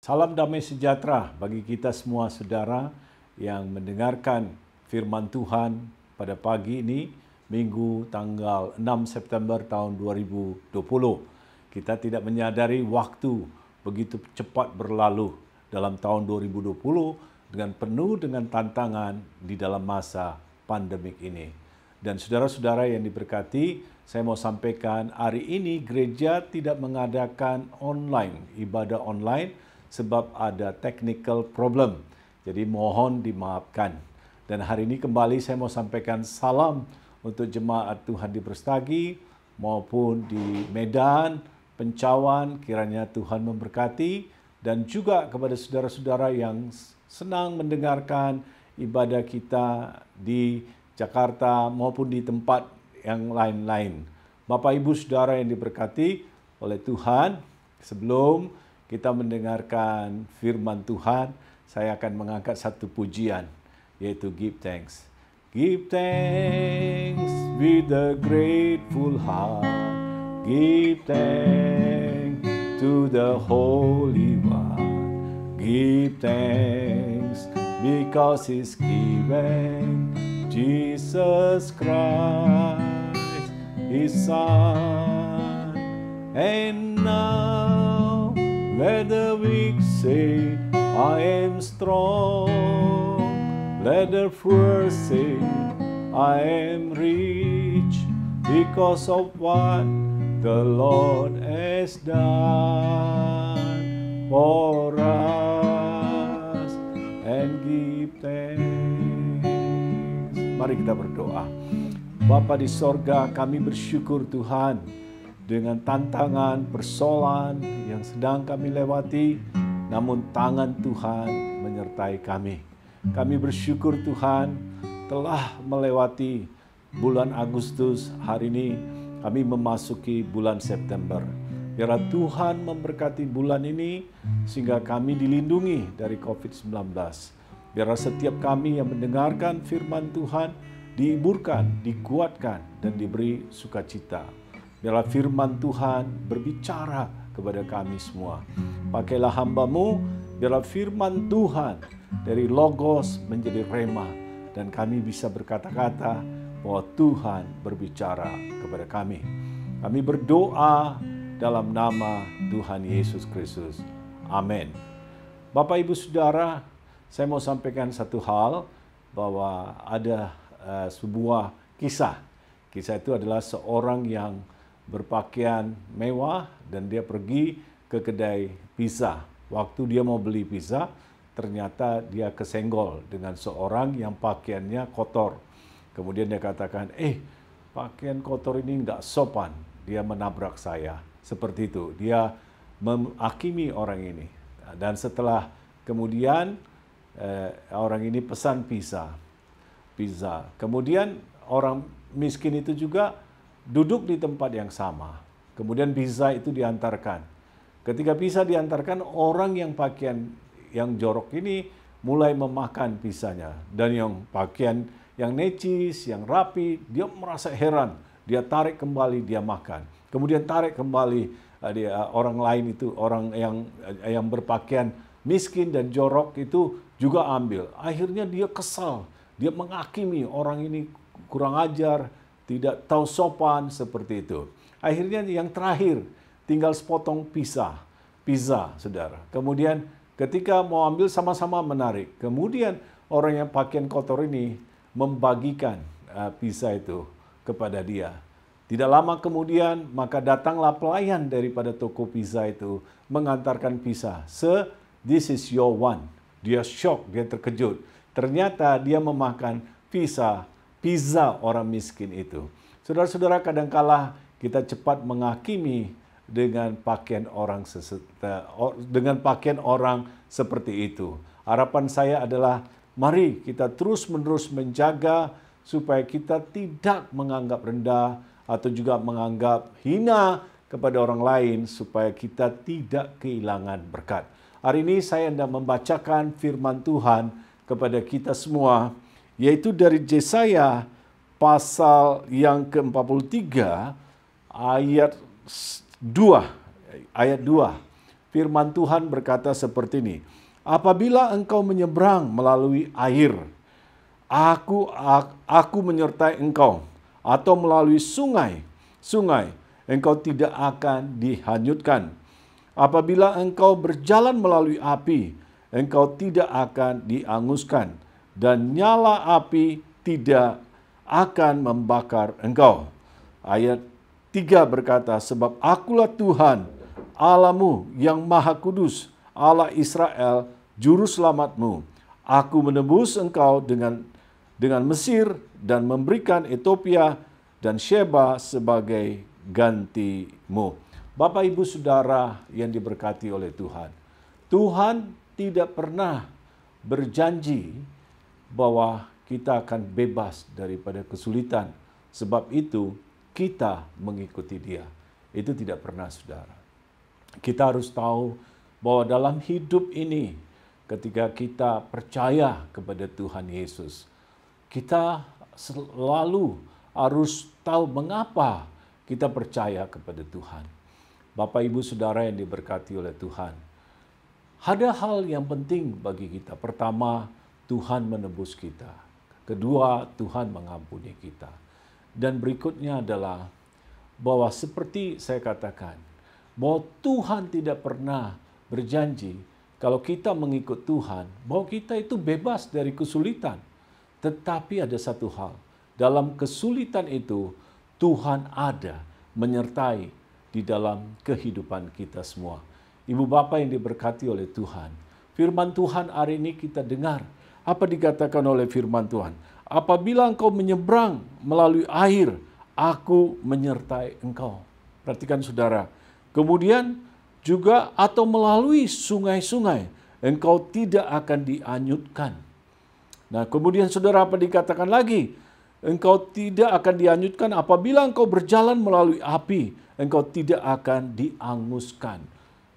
Salam damai sejahtera bagi kita semua saudara yang mendengarkan firman Tuhan pada pagi ini, Minggu tanggal 6 September tahun 2020. Kita tidak menyadari waktu begitu cepat berlalu dalam tahun 2020 dengan penuh dengan tantangan di dalam masa pandemik ini. Dan saudara-saudara yang diberkati, saya mau sampaikan hari ini gereja tidak mengadakan ibadah online, sebab ada technical problem. Jadi mohon dimaafkan. Dan hari ini kembali saya mau sampaikan salam untuk jemaat Tuhan di Brastagi maupun di Medan, Pencawan, kiranya Tuhan memberkati, dan juga kepada saudara-saudara yang senang mendengarkan ibadah kita di Jakarta maupun di tempat yang lain-lain. Bapak Ibu Saudara yang diberkati oleh Tuhan, sebelum kita mendengarkan firman Tuhan, saya akan mengangkat satu pujian, yaitu Give Thanks. Give thanks with a grateful heart. Give thanks to the Holy One. Give thanks because He's given Jesus Christ, His Son. And now let the weak say, I am strong. Let the poor say, I am rich, because of what the Lord has done for us. And give thanks. Mari kita berdoa. Bapa di sorga, kami bersyukur Tuhan dengan tantangan, persoalan yang sedang kami lewati, namun tangan Tuhan menyertai kami. Kami bersyukur Tuhan telah melewati bulan Agustus, hari ini kami memasuki bulan September. Biarlah Tuhan memberkati bulan ini sehingga kami dilindungi dari COVID-19. Biarlah setiap kami yang mendengarkan firman Tuhan dihiburkan, dikuatkan, dan diberi sukacita. Biarlah firman Tuhan berbicara kepada kami semua. Pakailah hamba-Mu, biarlah firman Tuhan dari Logos menjadi Rema, dan kami bisa berkata-kata bahwa Tuhan berbicara kepada kami. Kami berdoa dalam nama Tuhan Yesus Kristus. Amin. Bapak Ibu Saudara, saya mau sampaikan satu hal, bahwa ada sebuah kisah. Kisah itu adalah seorang yang berpakaian mewah dan dia pergi ke kedai pizza. Waktu dia mau beli pizza, ternyata dia kesenggol dengan seorang yang pakaiannya kotor. Kemudian dia katakan, pakaian kotor ini enggak sopan. Dia menabrak saya. Seperti itu. Dia menghakimi orang ini. Dan setelah kemudian orang ini pesan pizza. Kemudian orang miskin itu juga duduk di tempat yang sama. Kemudian pizza itu diantarkan. Ketika pizza diantarkan, orang yang pakaian yang jorok ini mulai memakan pizzanya. Dan yang pakaian yang necis, yang rapi, dia merasa heran. Dia tarik kembali, dia makan. Kemudian tarik kembali orang lain itu, orang yang berpakaian miskin dan jorok itu juga ambil. Akhirnya dia kesal. Dia menghakimi orang ini kurang ajar, tidak tahu sopan, seperti itu. Akhirnya yang terakhir, tinggal sepotong pizza, saudara. Kemudian ketika mau ambil sama-sama menarik. Kemudian orang yang pakaian kotor ini membagikan pizza itu kepada dia. Tidak lama kemudian, maka datanglah pelayan daripada toko pizza itu mengantarkan pizza. Sir, this is your one. Dia shock, dia terkejut. Ternyata dia memakan pizza orang miskin itu. Saudara-saudara, kadangkala kita cepat menghakimi dengan pakaian orang seperti itu. Harapan saya adalah mari kita terus-menerus menjaga supaya kita tidak menganggap rendah atau juga menganggap hina kepada orang lain, supaya kita tidak kehilangan berkat. Hari ini saya hendak membacakan firman Tuhan kepada kita semua, yaitu dari Yesaya pasal yang ke-43 ayat 2. firman Tuhan berkata seperti ini. Apabila engkau menyeberang melalui air, aku menyertai engkau. Atau melalui sungai, engkau tidak akan dihanyutkan. Apabila engkau berjalan melalui api, engkau tidak akan dihanguskan. Dan nyala api tidak akan membakar engkau. Ayat 3 berkata, sebab akulah Tuhan, Allahmu yang maha kudus, Allah Israel, juru selamatmu. Aku menebus engkau dengan Mesir dan memberikan Ethiopia dan Sheba sebagai gantimu. Bapak, Ibu, Saudara yang diberkati oleh Tuhan. Tuhan tidak pernah berjanji bahwa kita akan bebas daripada kesulitan. Sebab itu kita mengikuti Dia. Itu tidak pernah, saudara. Kita harus tahu bahwa dalam hidup ini, ketika kita percaya kepada Tuhan Yesus, kita selalu harus tahu mengapa kita percaya kepada Tuhan. Bapak, Ibu, Saudara yang diberkati oleh Tuhan, ada hal yang penting bagi kita. Pertama, Tuhan menebus kita. Kedua, Tuhan mengampuni kita. Dan berikutnya adalah bahwa seperti saya katakan, bahwa Tuhan tidak pernah berjanji kalau kita mengikut Tuhan, bahwa kita itu bebas dari kesulitan. Tetapi ada satu hal, dalam kesulitan itu Tuhan ada menyertai di dalam kehidupan kita semua. Ibu Bapa yang diberkati oleh Tuhan, firman Tuhan hari ini kita dengar. Apa dikatakan oleh firman Tuhan? Apabila engkau menyeberang melalui air, aku menyertai engkau. Perhatikan, saudara. Kemudian juga atau melalui sungai-sungai, engkau tidak akan dihanyutkan. Nah, kemudian saudara, apa dikatakan lagi? Engkau tidak akan dihanyutkan apabila engkau berjalan melalui api, engkau tidak akan dihanguskan.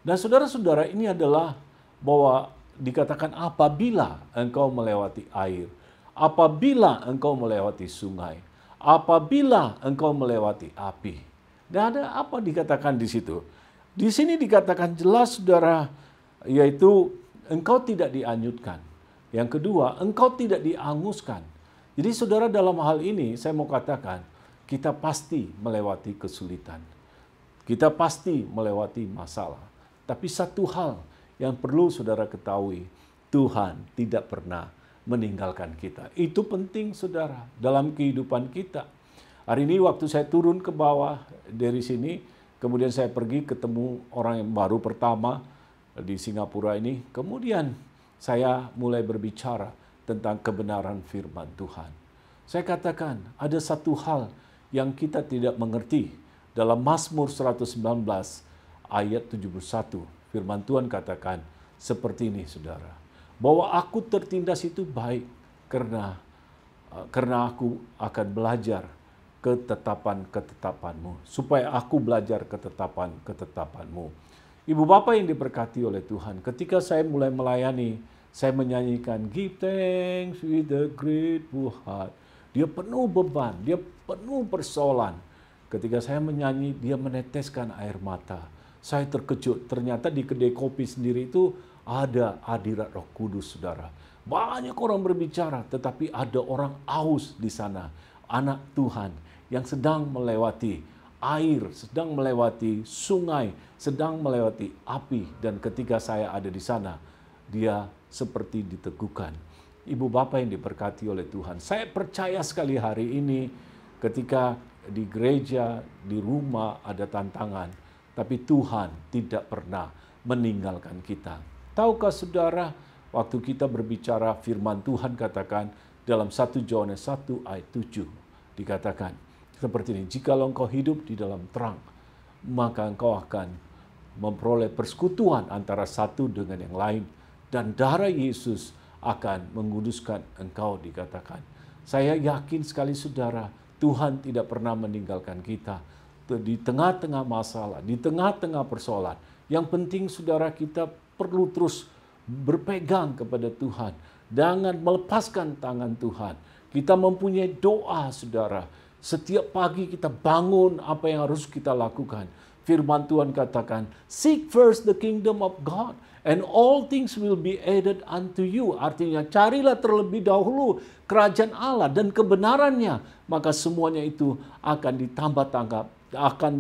Nah, saudara-saudara, ini adalah bahwa dikatakan apabila engkau melewati air, apabila engkau melewati sungai, apabila engkau melewati api. Dan ada apa dikatakan di situ? Di sini dikatakan jelas, saudara, yaitu engkau tidak dihanyutkan. Yang kedua, engkau tidak dihanguskan. Jadi saudara, dalam hal ini saya mau katakan, kita pasti melewati kesulitan. Kita pasti melewati masalah. Tapi satu hal yang perlu saudara ketahui, Tuhan tidak pernah meninggalkan kita. Itu penting, saudara, dalam kehidupan kita. Hari ini waktu saya turun ke bawah dari sini, kemudian saya pergi ketemu orang yang baru pertama di Singapura ini. Kemudian saya mulai berbicara tentang kebenaran firman Tuhan. Saya katakan ada satu hal yang kita tidak mengerti. Dalam Mazmur 119 ayat 71, firman Tuhan katakan seperti ini, saudara. Bahwa aku tertindas itu baik karena aku akan belajar ketetapan-ketetapanmu. Supaya aku belajar ketetapan-ketetapanmu. Ibu Bapa yang diberkati oleh Tuhan, ketika saya mulai melayani, saya menyanyikan Give thanks with a grateful heart. Dia penuh beban, dia penuh persoalan. Ketika saya menyanyi, dia meneteskan air mata. Saya terkejut, ternyata di kedai kopi sendiri itu ada hadirat Roh Kudus, saudara. Banyak orang berbicara, tetapi ada orang aus di sana. Anak Tuhan yang sedang melewati air, sedang melewati sungai, sedang melewati api. Dan ketika saya ada di sana, dia seperti diteguhkan. Ibu Bapa yang diberkati oleh Tuhan, saya percaya sekali hari ini ketika di gereja, di rumah ada tantangan, tapi Tuhan tidak pernah meninggalkan kita. Tahukah saudara, waktu kita berbicara firman Tuhan katakan dalam 1 Yohanes 1 ayat 7, dikatakan seperti ini, jikalau engkau hidup di dalam terang, maka engkau akan memperoleh persekutuan antara satu dengan yang lain, dan darah Yesus akan menguduskan engkau, dikatakan. Saya yakin sekali, saudara, Tuhan tidak pernah meninggalkan kita di tengah-tengah masalah, di tengah-tengah persoalan. Yang penting, saudara, kita perlu terus berpegang kepada Tuhan. Jangan melepaskan tangan Tuhan. Kita mempunyai doa, saudara. Setiap pagi kita bangun, apa yang harus kita lakukan. firman Tuhan katakan, seek first the kingdom of God, and all things will be added unto you. Artinya, carilah terlebih dahulu kerajaan Allah dan kebenarannya, maka semuanya itu akan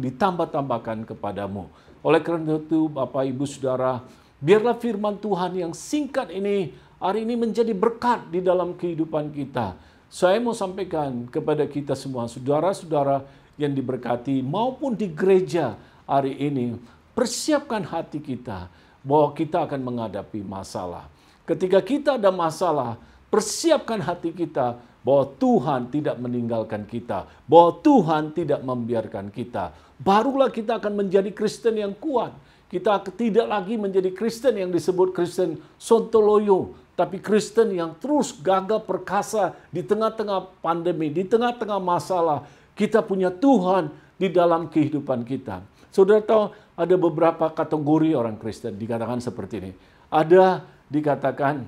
ditambah-tambahkan kepadamu. Oleh karena itu, Bapak, Ibu, Saudara, biarlah firman Tuhan yang singkat ini hari ini menjadi berkat di dalam kehidupan kita. Saya mau sampaikan kepada kita semua, saudara-saudara yang diberkati maupun di gereja hari ini, persiapkan hati kita bahwa kita akan menghadapi masalah. Ketika kita ada masalah, persiapkan hati kita bahwa Tuhan tidak meninggalkan kita, bahwa Tuhan tidak membiarkan kita. Barulah kita akan menjadi Kristen yang kuat. Kita tidak lagi menjadi Kristen yang disebut Kristen sontoloyo, tapi Kristen yang terus gagah perkasa di tengah-tengah pandemi, di tengah-tengah masalah. Kita punya Tuhan di dalam kehidupan kita. Saudara tahu ada beberapa kategori orang Kristen dikatakan seperti ini. Ada dikatakan,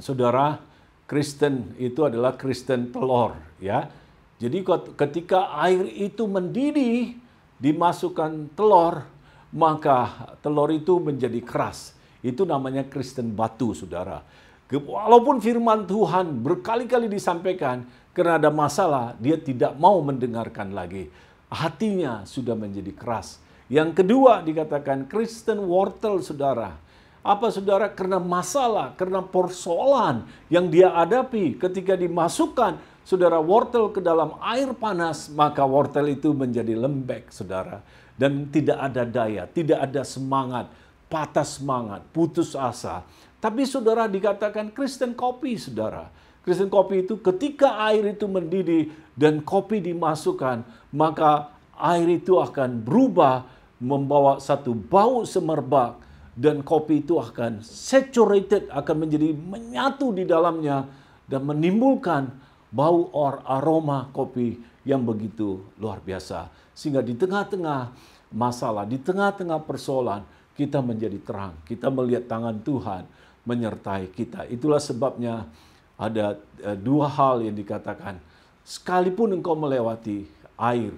saudara, Kristen itu adalah Kristen telur, ya. Jadi ketika air itu mendidih, dimasukkan telur, maka telur itu menjadi keras. Itu namanya Kristen batu, saudara. Walaupun firman Tuhan berkali-kali disampaikan, karena ada masalah, dia tidak mau mendengarkan lagi. Hatinya sudah menjadi keras. Yang kedua dikatakan Kristen wortel, saudara. Apa, saudara? Karena masalah, karena persoalan yang dia hadapi ketika dimasukkan, saudara, wortel ke dalam air panas, maka wortel itu menjadi lembek, saudara. Dan tidak ada daya, tidak ada semangat, patah semangat, putus asa. Tapi saudara dikatakan Kristen kopi, saudara. Kristen kopi itu ketika air itu mendidih dan kopi dimasukkan, maka air itu akan berubah membawa satu bau semerbak dan kopi itu akan saturated, akan menjadi menyatu di dalamnya dan menimbulkan bau aroma kopi yang begitu luar biasa. Sehingga di tengah-tengah masalah, di tengah-tengah persoalan, kita menjadi terang. Kita melihat tangan Tuhan menyertai kita. Itulah sebabnya ada dua hal yang dikatakan. Sekalipun engkau melewati air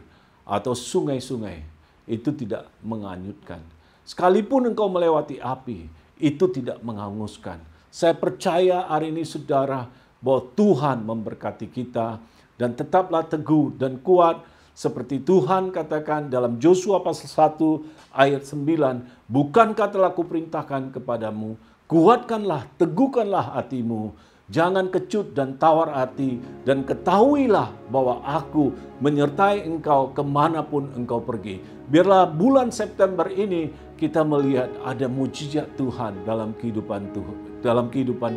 atau sungai-sungai, itu tidak menghanyutkan. Sekalipun engkau melewati api, itu tidak menghanguskan. Saya percaya hari ini, saudara, bahwa Tuhan memberkati kita dan tetaplah teguh dan kuat seperti Tuhan katakan dalam Yosua pasal 1 ayat 9, bukankah telah kuperintahkan kepadamu, kuatkanlah, teguhkanlah hatimu, jangan kecut dan tawar hati, dan ketahuilah bahwa aku menyertai engkau kemanapun engkau pergi. Biarlah bulan September ini kita melihat ada mujizat Tuhan dalam kehidupan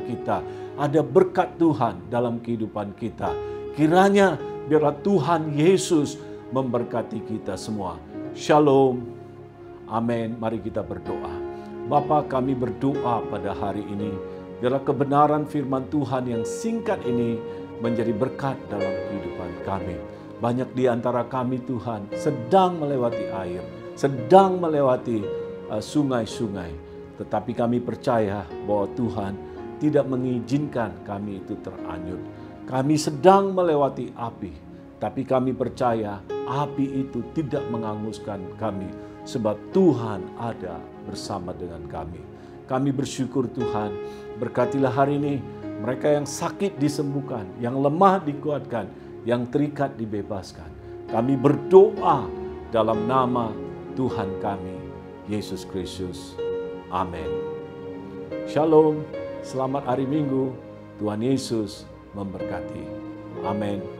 kita. Ada berkat Tuhan dalam kehidupan kita. Kiranya biarlah Tuhan Yesus memberkati kita semua. Shalom. Amin. Mari kita berdoa. Bapa, kami berdoa pada hari ini, biarlah kebenaran firman Tuhan yang singkat ini menjadi berkat dalam kehidupan kami. Banyak di antara kami, Tuhan, sedang melewati air, sedang melewati sungai-sungai. Tetapi kami percaya bahwa Tuhan tidak mengizinkan kami itu terhanyut. Kami sedang melewati api, tapi kami percaya api itu tidak menghanguskan kami, sebab Tuhan ada bersama dengan kami. Kami bersyukur Tuhan, berkatilah hari ini mereka yang sakit disembuhkan, yang lemah dikuatkan, yang terikat dibebaskan. Kami berdoa dalam nama Tuhan kami, Yesus Kristus. Amin. Shalom, selamat hari Minggu, Tuhan Yesus memberkati. Amin.